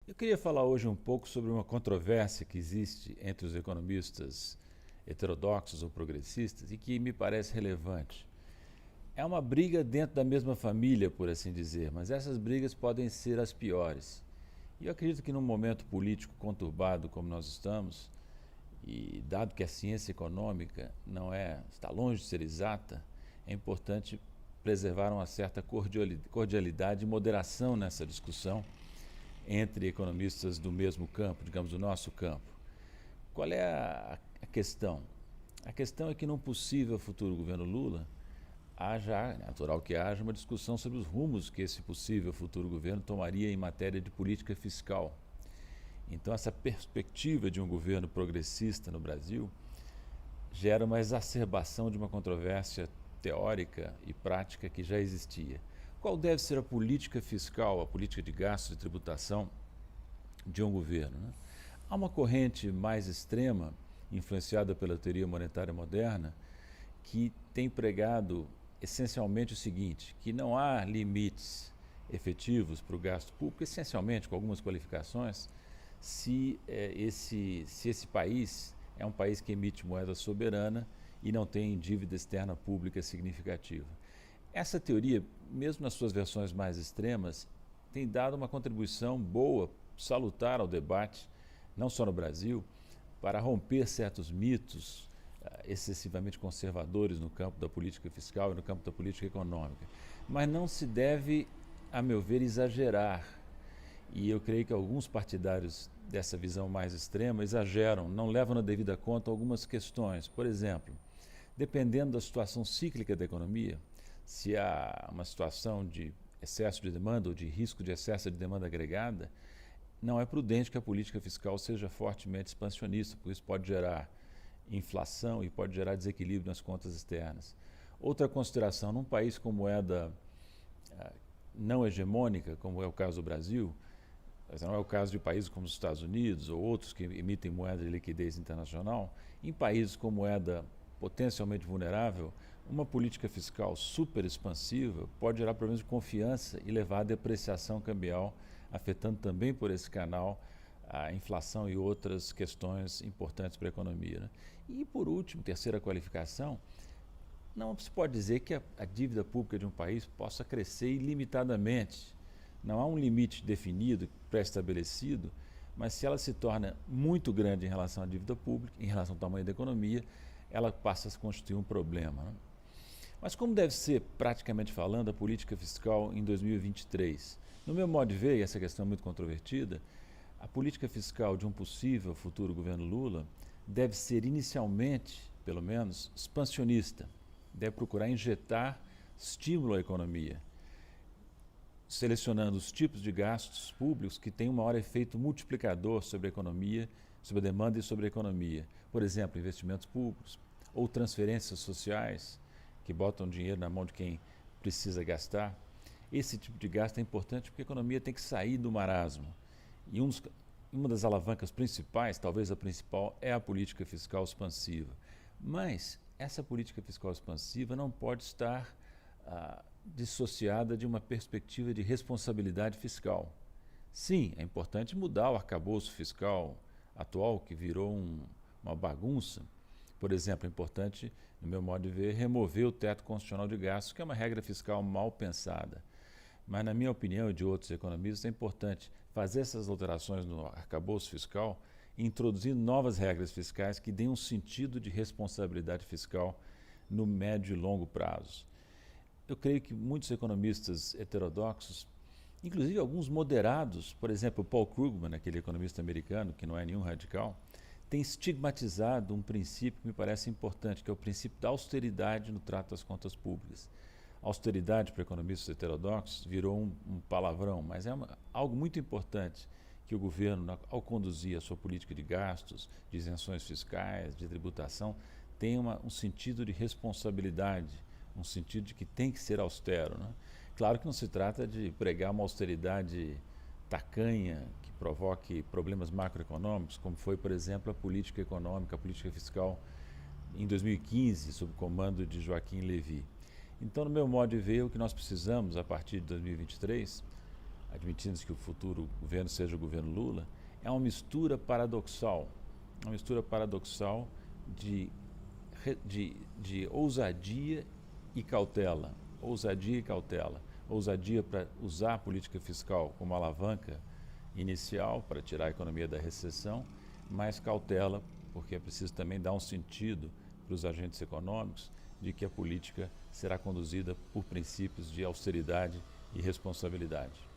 Eu queria falar hoje um pouco sobre uma controvérsia que existe entre os economistas heterodoxos ou progressistas e que me parece relevante. É uma briga dentro da mesma família, por assim dizer, mas essas brigas podem ser as piores. E eu acredito que num momento político conturbado como nós estamos, e dado que a ciência econômica está longe de ser exata, é importante preservar uma certa cordialidade e moderação nessa discussão entre economistas do mesmo campo, digamos, do nosso campo. Qual é a questão? A questão é que num possível futuro governo Lula, é natural que haja uma discussão sobre os rumos que esse possível futuro governo tomaria em matéria de política fiscal. Então, essa perspectiva de um governo progressista no Brasil gera uma exacerbação de uma controvérsia teórica e prática que já existia. Qual deve ser a política fiscal, a política de gastos e tributação de um governo? Né? Há uma corrente mais extrema, influenciada pela teoria monetária moderna, que tem pregado essencialmente o seguinte, que não há limites efetivos para o gasto público, essencialmente com algumas qualificações, se esse país é um país que emite moeda soberana e não tem dívida externa pública significativa. Essa teoria, mesmo nas suas versões mais extremas, tem dado uma contribuição boa, salutar ao debate, não só no Brasil, para romper certos mitos excessivamente conservadores no campo da política fiscal e no campo da política econômica. Mas não se deve, a meu ver, exagerar. E eu creio que alguns partidários dessa visão mais extrema exageram, não levam na devida conta algumas questões. Por exemplo, dependendo da situação cíclica da economia, se há uma situação de excesso de demanda ou de risco de excesso de demanda agregada, não é prudente que a política fiscal seja fortemente expansionista, porque isso pode gerar inflação e pode gerar desequilíbrio nas contas externas. Outra consideração, num país com moeda não hegemônica, como é o caso do Brasil, mas não é o caso de países como os Estados Unidos ou outros que emitem moeda de liquidez internacional, em países com moeda potencialmente vulnerável, uma política fiscal super expansiva pode gerar problemas de confiança e levar à depreciação cambial, afetando também por esse canal a inflação e outras questões importantes para a economia. Né? E por último, terceira qualificação, não se pode dizer que a dívida pública de um país possa crescer ilimitadamente. Não há um limite definido, pré-estabelecido, mas se ela se torna muito grande em relação à dívida pública, em relação ao tamanho da economia, ela passa a se constituir um problema. Né? Mas como deve ser, praticamente falando, a política fiscal em 2023? No meu modo de ver, e essa questão é muito controvertida, a política fiscal de um possível futuro governo Lula deve ser inicialmente, pelo menos, expansionista. Deve procurar injetar estímulo à economia, selecionando os tipos de gastos públicos que têm um maior efeito multiplicador sobre a economia, sobre a demanda e sobre a economia. Por exemplo, investimentos públicos ou transferências sociais que botam dinheiro na mão de quem precisa gastar. Esse tipo de gasto é importante porque a economia tem que sair do marasmo. E uma das alavancas principais, talvez a principal, é a política fiscal expansiva. Mas essa política fiscal expansiva não pode estar dissociada de uma perspectiva de responsabilidade fiscal. Sim, é importante mudar o arcabouço fiscal atual, que virou uma bagunça. Por exemplo, é importante, no meu modo de ver, remover o teto constitucional de gastos, que é uma regra fiscal mal pensada. Mas, na minha opinião e de outros economistas, é importante fazer essas alterações no arcabouço fiscal, introduzindo novas regras fiscais que deem um sentido de responsabilidade fiscal no médio e longo prazo. Eu creio que muitos economistas heterodoxos, inclusive alguns moderados, por exemplo, Paul Krugman, aquele economista americano que não é nenhum radical, tem estigmatizado um princípio que me parece importante, que é o princípio da austeridade no trato das contas públicas. Austeridade para economistas heterodoxos virou um palavrão, mas é algo muito importante que o governo, ao conduzir a sua política de gastos, de isenções fiscais, de tributação, tenha um sentido de responsabilidade, um sentido de que tem que ser austero. Né? Claro que não se trata de pregar uma austeridade tacanha que provoque problemas macroeconômicos, como foi, por exemplo, a política econômica, a política fiscal em 2015, sob o comando de Joaquim Levy. Então, no meu modo de ver, o que nós precisamos a partir de 2023 admitindo que o futuro governo seja o governo Lula, é uma mistura paradoxal de ousadia e cautela, ousadia para usar a política fiscal como alavanca inicial para tirar a economia da recessão, mas cautela porque é preciso também dar um sentido para os agentes econômicos de que a política será conduzida por princípios de austeridade e responsabilidade.